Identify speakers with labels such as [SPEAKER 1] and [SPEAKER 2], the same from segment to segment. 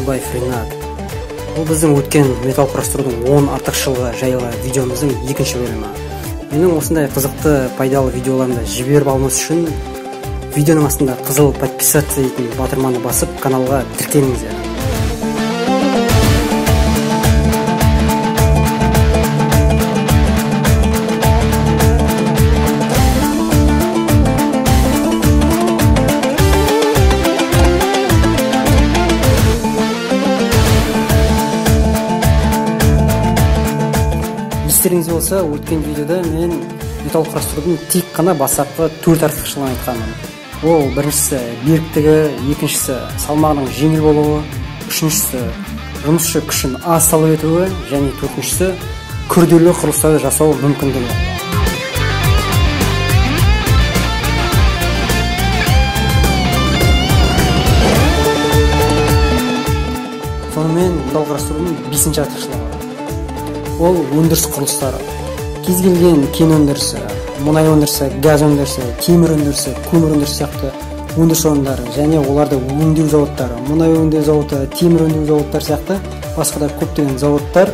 [SPEAKER 1] Талдыбаев Ринат. Бұл біздің өткен металл құрастырудың 10 артықшылығы жайлы видеомыздың екінші бөлімі. Менің осындай қызықты, пайдалы видеоларымды жіберіп алмас үшін видеоның астында қызыл подписаться дейтін батырманы басып, каналға тіркеліңіздер. Естеріңізде болса, өткен видеода мен металл құрастырудың тек қана бастапқы 4 артықшылығын айтқанмын. Ол біріншісі беріктігі, екіншісі салмағының жеңіл болуы, үшіншісі жұмысшы күшін аз талап етуі, және төртіншісі күрделі құрылыстарды жасау мүмкіндігі. Сонымен металл құрастырудың 5-ші артықшылығы. Ол өндіріс құрылыстары. Кез келген кен өндірісі, мұнай өндірісі, газ өндірісі, темір өндірісі, көмір өндірісі сияқты өндіріс орындары және оларды өңдеу зауыттары, мұнай өңдеу зауыты, темір өңдеу зауыттары сияқты басқа да көптеген зауыттар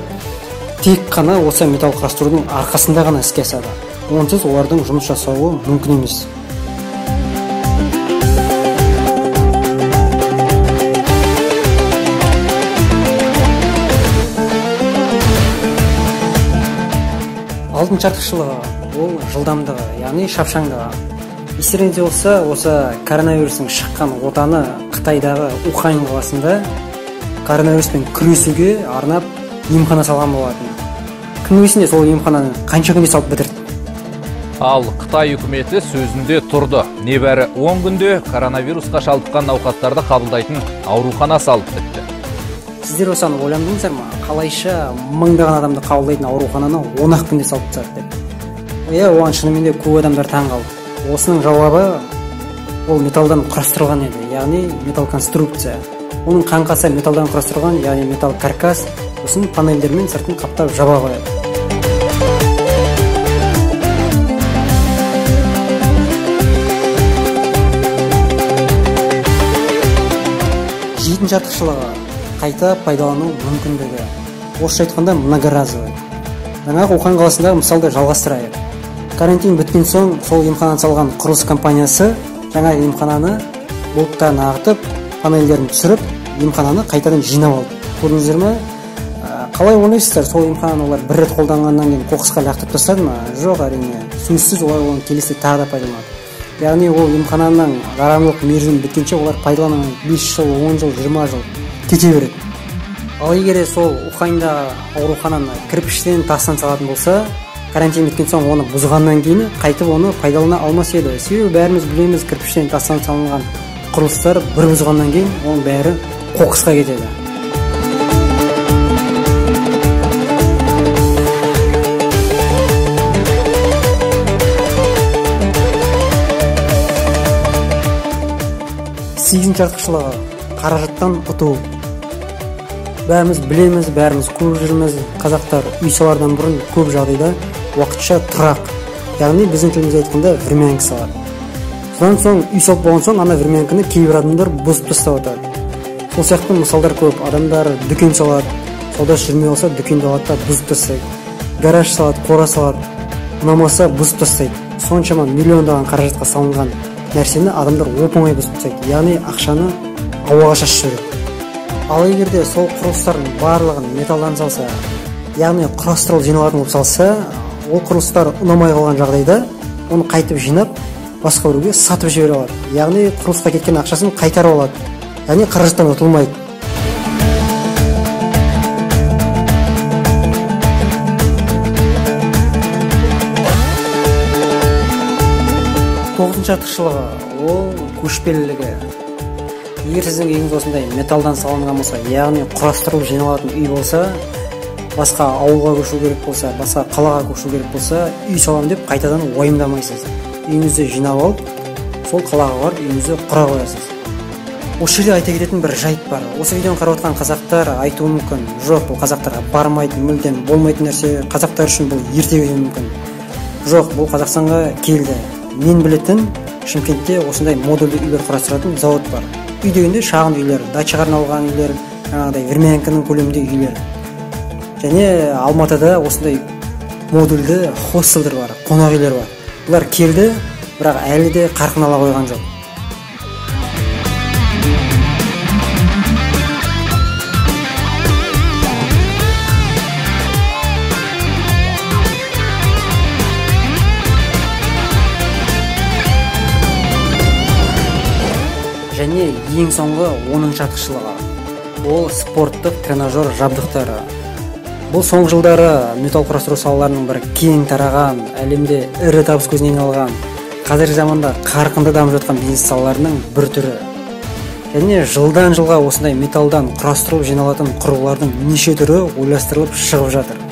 [SPEAKER 1] тек қана осы металл құрастырудың арқасында ғана іске асады. Онсыз олардың жұмыс жасауы мүмкін емес. Алтыншы артықшылығы ол жылдамдығы, яғни шапшаңдығы. Естеріңізде болса, осы коронавирустың шыққан отаны Қытайдағы Ухань қаласында коронавируспен күресуге арнап емхана салған болатын. Кім есінде сол емхананы қанша күнде салып бітірді?
[SPEAKER 2] Ал Қытай үкіметі сөзінде тұрды. Небәрі 10 күнде коронавирусқа шалдыққан науқастарды қабылдайтын аурухана салып бітті.
[SPEAKER 1] Сіздер осыны ойландыңыздар ма? Қалайша мыңдаған адамды қабылдайтын аурухананы 10-ақ күнде салып тастады деп. Оған шынымен де көп адамдар таң қалды. Осының жауабы ол металдан құрастырылған еді, яғни металл конструкция. Оның қаңқасы металдан құрастырылған, яғни металл каркас, сосын панельдермен сыртын қаптап жаба қояды. Жетінші артықшылығы қайта пайдалану мүмкіндігі. Орысша айтқанда многоразовый. Жаңа Ухань қаласындағы мысалды жалғастырайық. Карантин біткен соң сол емхананы салған құрылыс компаниясы жаңа емхананы болттарын ағытып, панельдерін түсіріп, емхананы қайтадан жинап алды. Көрдіңіздер ме? Қалай ойлайсыздар, сол емхананы олар бір рет қолданғаннан кейін қоқысқа лақтырып тастады ма? Жоқ, әрине. Сөзсіз олар оны келесі тағы да пайдаланады. Яғни ол емхананың жарамдылық мерзімі біткенше олар пайдаланған 5 жыл, 10 жыл, 20 жыл кете береді. Ал егер сол Уханьда аурухананы кірпіштен тастан салатын болса, карантин біткен соң оны бұзғаннан кейін қайтып оны пайдалана алмас еді. Себебі бәріміз білеміз, кірпіштен тастан салынған құрылыстар бір бұзғаннан кейін оның бәрі қоқысқа кетеді. Сегізінші артықшылығы қаражаттан ұту. Бәріміз білеміз, бәріміз көріп жүрміз, қазақтар үй салардан бұрын көп жағдайда уақытша тұрақ, яғни біздің тілімізде айтқанда времянка салады. Содан соң үй салып болған соң ана времянканы кейбір адамдар бұзып тастап жатады. Сол сияқты мысалдар көп. Адамдар дүкен салады, саудасы жүрмей қалса дүкенді алады да бұзып тастайды. Гараж салады, қора салады, ұнамаса бұзып тастайды. Соншама миллиондаған қаражатқа салынған нәрсені адамдар оп-оңай бұзып тастайды, яғни ақшаны ауаға шашып жібереді. Ал егерде сол құрылыстардың барлығын металдан салса, яғни құрастырылып жиналатын болып салса, ол құрылыстар ұнамай қалған жағдайда оны қайтып жинап, басқа біреуге сатып жібере алады. Яғни құрылысқа кеткен ақшасын қайтарып алады. Яғни қаражаттан ұтылмайды. Тоғызыншы артықшылығы ол көшпелілігі. Егер сіздің үйіңіз осындай металдан салынған болса, яғни құрастырылып жиналатын үй болса, басқа ауылға көшу керек болса, басқа қалаға көшу керек болса, үй салам деп қайтадан уайымдамайсыз. Үйіңізді жинап алып, сол қалаға барып үйіңізді құра қоясыз. Осы жерде айта кететін бір жайт бар. Осы видеоны қарап отырған қазақтар айтуы мүмкін, жоқ, бұл қазақтарға бармайтын, мүлдем болмайтын нәрсе, қазақтар үшін бұл ертегі мүмкін. Жоқ, бұл Қазақстанға келді. Мен білетін Шымкентте осындай модульді үйлер құрастыратын зауыт бар. Үй дегенде шағын үйлер, дачаға арналған үйлер, жаңағыдай Верменканың көлемінде үйлер. Және Алматыда осындай модульді хостелдер бар, қонақ үйлер бар. Бұлар келді, бірақ әлі де қарқын ала қойған жоқ. Және ең соңғы 10-шы артықшылығы ол спорттық тренажер жабдықтары. Бұл соңғы жылдары металл құрастыру салаларының бір кең тараған, әлемде ірі табыс көзіне айналған, қазіргі заманда қарқынды дамып жатқан бизнес салаларының бір түрі. Және жылдан жылға осындай металлдан құрастырылып жиналатын құрылғылардың неше түрі ойластырылып шығып жатыр.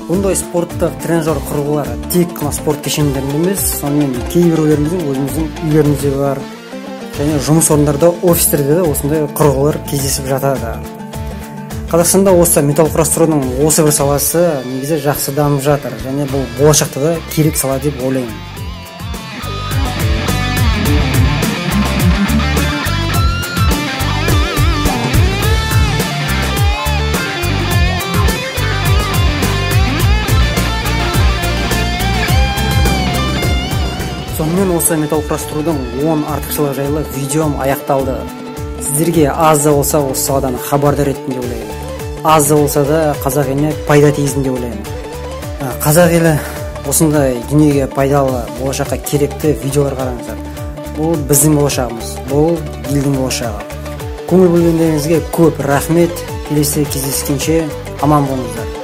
[SPEAKER 1] Бұндай спорттық тренажер құрылғылары тек қана спорт кешендерінде емес, сонымен кейбіреулеріміздің өзіміздің үйлерімізде бар. Және жұмыс орындарда, офистерде де осындай құрылғылар кездесіп жатады. Қазақстанда осы металл құрастырудың осы бір саласы негізі жақсы дамып жатыр, және бұл болашақта да керек сала деп ойлаймын. Сонымен осы металл құрастырудың 10 артықшылығы жайлы видеом аяқталды. Сіздерге аз да болса осы саладан хабардар еттім деп ойлаймын. Аз да болса да қазақ еліне пайда тигіздім деп ойлаймын. Қазақ елі осындай дүниеге пайдалы, болашаққа керекті видеолар қараңыздар. Бұл біздің болашағымыз, бұл елдің болашағы. Көңіл бөлгендеріңізге көп рахмет. Келесі кездескенше аман болыңыздар.